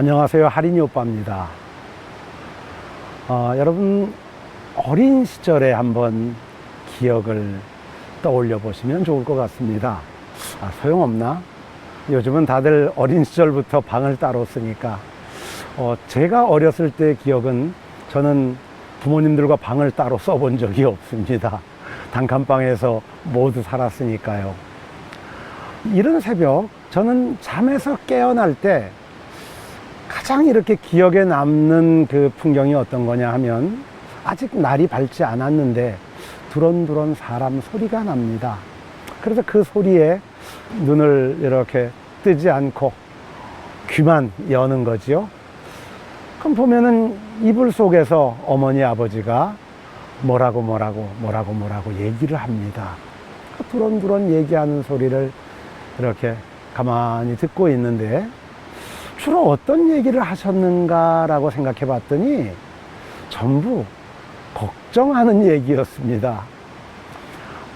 안녕하세요. 할인이 오빠입니다. 여러분 어린 시절에 한번 기억을 떠올려 보시면 좋을 것 같습니다. 소용없나? 요즘은 다들 어린 시절부터 방을 따로 쓰니까 제가 어렸을 때 기억은 저는 부모님들과 방을 따로 써본 적이 없습니다. 단칸방에서 모두 살았으니까요. 이른 새벽 저는 잠에서 깨어날 때 가장 이렇게 기억에 남는 그 풍경이 어떤 거냐 하면, 아직 날이 밝지 않았는데 두런두런 사람 소리가 납니다. 그래서 그 소리에 눈을 이렇게 뜨지 않고 귀만 여는 거지요. 그럼 보면은 이불 속에서 어머니 아버지가 뭐라고 얘기를 합니다. 그 두런두런 얘기하는 소리를 이렇게 가만히 듣고 있는데, 주로 어떤 얘기를 하셨는가라고 생각해 봤더니 전부 걱정하는 얘기였습니다.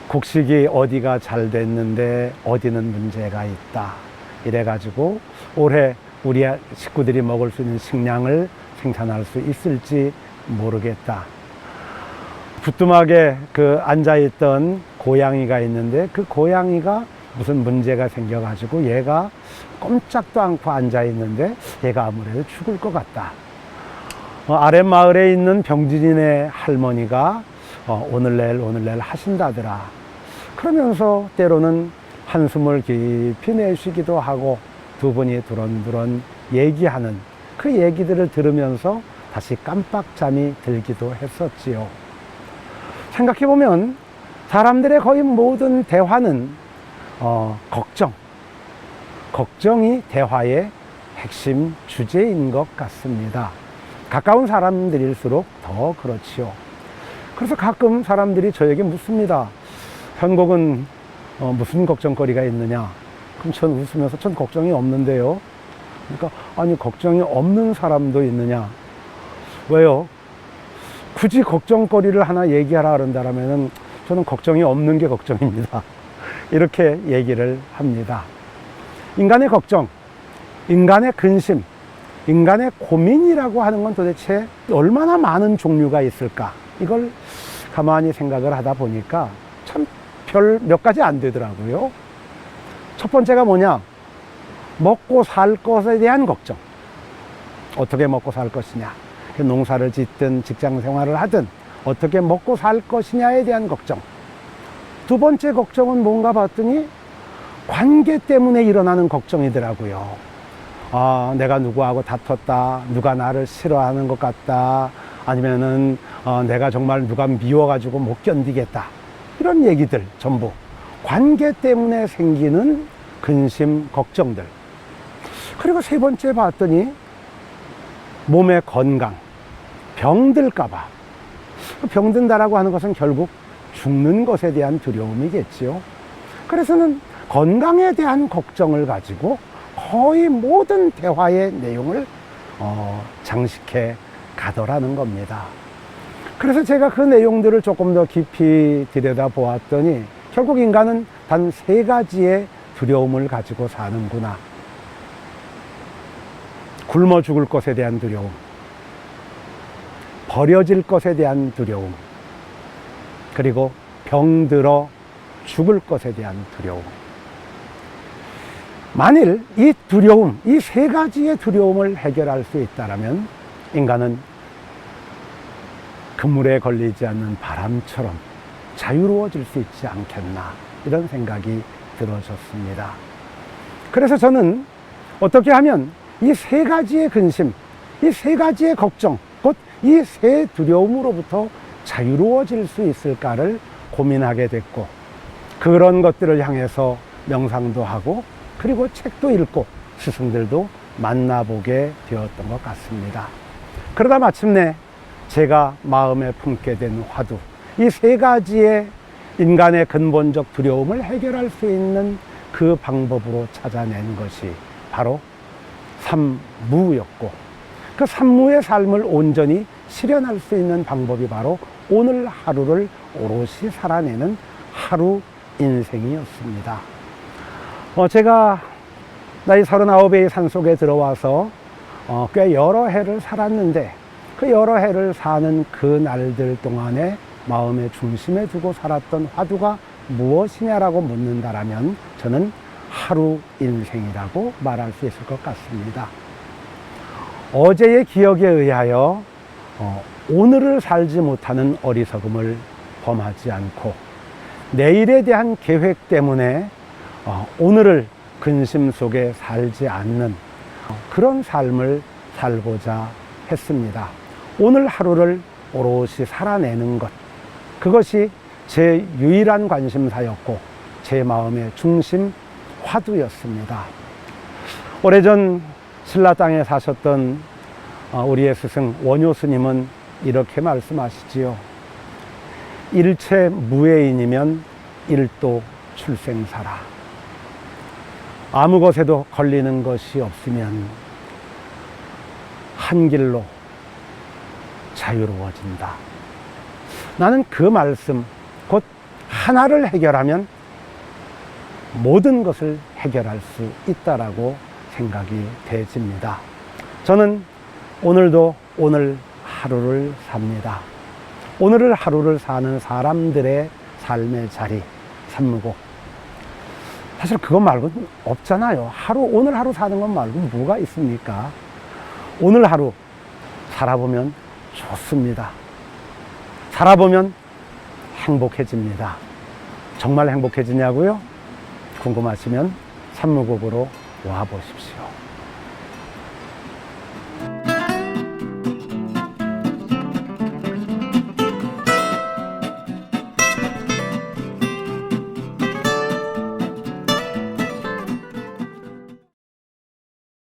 곡식이 어디가 잘 됐는데 어디는 문제가 있다, 이래가지고 올해 우리 식구들이 먹을 수 있는 식량을 생산할 수 있을지 모르겠다. 부뚜막에 앉아있던 고양이가 있는데 그 고양이가 무슨 문제가 생겨가지고 얘가 꼼짝도 않고 앉아있는데 얘가 아무래도 죽을 것 같다. 아랫마을에 있는 병진이네 할머니가 오늘 내일 하신다더라. 그러면서 때로는 한숨을 깊이 내쉬기도 하고 두 분이 두런두런 얘기하는 그 얘기들을 들으면서 다시 깜빡 잠이 들기도 했었지요. 생각해보면 사람들의 거의 모든 대화는 걱정이 대화의 핵심 주제인 것 같습니다. 가까운 사람들일수록 더 그렇지요. 그래서 가끔 사람들이 저에게 묻습니다. 현곡은 무슨 걱정거리가 있느냐? 그럼 전 웃으면서 전 걱정이 없는데요. 그러니까 아니, 걱정이 없는 사람도 있느냐? 왜요? 굳이 걱정거리를 하나 얘기하라 그런다면은 저는 걱정이 없는 게 걱정입니다. 이렇게 얘기를 합니다. 인간의 걱정, 인간의 근심, 인간의 고민이라고 하는 건 도대체 얼마나 많은 종류가 있을까? 이걸 가만히 생각을 하다 보니까 참 별 몇 가지 안 되더라고요. 첫 번째가 뭐냐? 먹고 살 것에 대한 걱정. 어떻게 먹고 살 것이냐? 농사를 짓든 직장 생활을 하든 어떻게 먹고 살 것이냐에 대한 걱정. 두 번째 걱정은 뭔가 봤더니 관계 때문에 일어나는 걱정이더라고요. 내가 누구하고 다퉜다, 누가 나를 싫어하는 것 같다, 아니면은 내가 정말 누가 미워가지고 못 견디겠다, 이런 얘기들 전부 관계 때문에 생기는 근심, 걱정들. 그리고 세 번째 봤더니 몸의 건강, 병들까봐. 병든다라고 하는 것은 결국 죽는 것에 대한 두려움이겠지요. 그래서는 건강에 대한 걱정을 가지고 거의 모든 대화의 내용을 장식해 가더라는 겁니다. 그래서 제가 그 내용들을 조금 더 깊이 들여다 보았더니 결국 인간은 단 세 가지의 두려움을 가지고 사는구나. 굶어 죽을 것에 대한 두려움, 버려질 것에 대한 두려움, 그리고 병들어 죽을 것에 대한 두려움. 만일 이 두려움, 이 세 가지의 두려움을 해결할 수 있다면 인간은 그물에 걸리지 않는 바람처럼 자유로워질 수 있지 않겠나, 이런 생각이 들어졌습니다. 그래서 저는 어떻게 하면 이 세 가지의 근심, 이 세 가지의 걱정, 곧 이 세 두려움으로부터 자유로워질 수 있을까를 고민하게 됐고, 그런 것들을 향해서 명상도 하고 그리고 책도 읽고 스승들도 만나보게 되었던 것 같습니다. 그러다 마침내 제가 마음에 품게 된 화두, 이 세 가지의 인간의 근본적 두려움을 해결할 수 있는 그 방법으로 찾아낸 것이 바로 삼무였고, 그 삼무의 삶을 온전히 실현할 수 있는 방법이 바로 오늘 하루를 오롯이 살아내는 하루 인생이었습니다. 제가 나이 39의 산속에 들어와서 꽤 여러 해를 살았는데 그 여러 해를 사는 그 날들 동안에 마음의 중심에 두고 살았던 화두가 무엇이냐라고 묻는다라면 저는 하루 인생이라고 말할 수 있을 것 같습니다. 어제의 기억에 의하여 오늘을 살지 못하는 어리석음을 범하지 않고 내일에 대한 계획 때문에 오늘을 근심 속에 살지 않는 그런 삶을 살고자 했습니다. 오늘 하루를 오롯이 살아내는 것, 그것이 제 유일한 관심사였고 제 마음의 중심 화두였습니다. 오래전 신라 땅에 사셨던 우리의 스승 원효 스님은 이렇게 말씀하시지요. 일체 무해인이면 일도 출생사라. 아무 것에도 걸리는 것이 없으면 한 길로 자유로워진다. 나는 그 말씀, 곧 하나를 해결하면 모든 것을 해결할 수 있다라고 생각이 되집니다. 저는 오늘도 오늘 하루를 삽니다. 오늘을 하루를 사는 사람들의 삶의 자리, 삼무곡. 사실 그것 말고는 없잖아요. 오늘 하루 사는 것 말고 뭐가 있습니까? 오늘 하루 살아보면 좋습니다. 살아보면 행복해집니다. 정말 행복해지냐고요? 궁금하시면 삼무곡으로 와 보십시오.